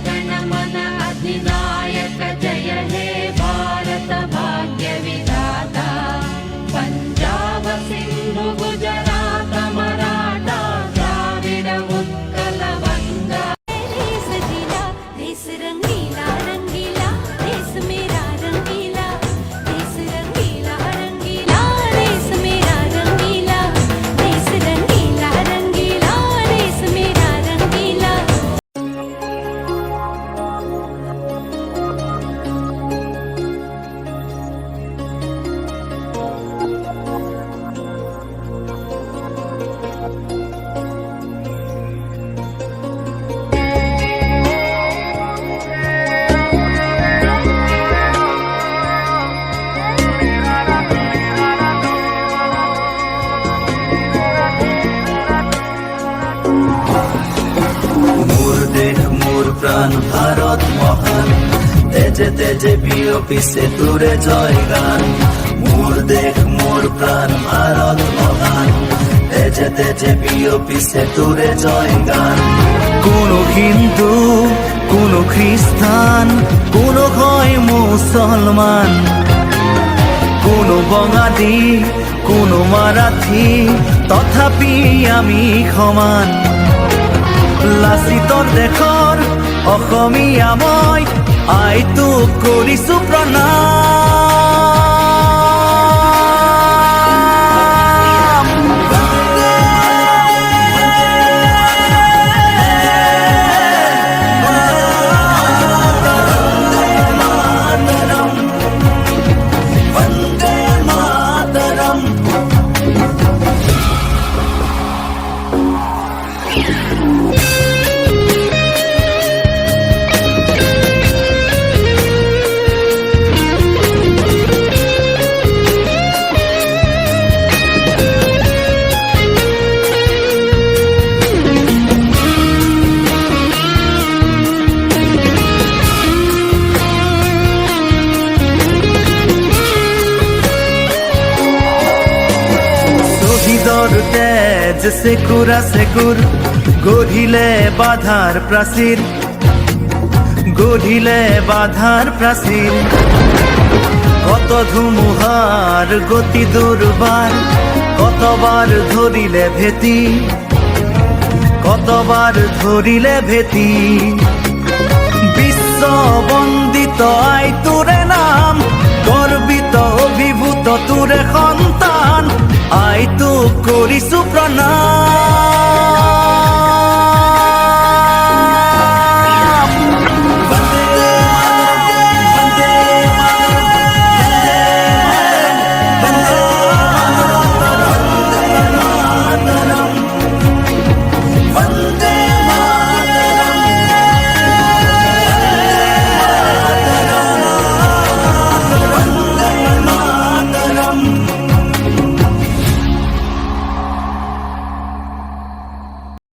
जनगणमन अधिनायक जय हे भारत भाग्य विधाता पंजाब सिंधु गुजरात मराठा द्राविड उत्कल बंगा देश जिला देश रंगीला रंगीला देश मेरा रंगीला देश रंगीला रंगीला देश मेरा रंगीला देश रंगीला रंगीला देश मेरा रंगीला মোর দেশ মোর প্রাণ ভারত মহান তেজে তেজে বিয়পিছে তোরে জয় গান মোর দেশ মোর প্রাণ ভারত মহান তেজে তেজে বিয়পিছে তোরে জয় গান কোনো হিন্দু কোনো খ্রিস্টান কোনো হয় মুসলমান কোনো বঙালী কোনো মারাঠী তথাপি আমি সমান লাচিতৰ দেশৰ অসমীয়া মই আইটোক কৰিছো প্ৰণাম বন্দে মাতৰম শহীদৰ তেজ চেকুৰা চেকুৰ গঢ়িলে বাধাৰ প্ৰাচীৰ গঢ়িলে বাধাৰ প্ৰাচীৰ কত ধুমুহাৰ গতি দুৰ্বাৰ কতবাৰ ধৰিলে ভেটি কতবাৰ ধৰিলে ভেটি বিশ্ব বন্দিত আই তোৰে নাম গৰ্বিত অভিভূত তোৰে সন্তান আইটোক কৰিছো প্ৰণাম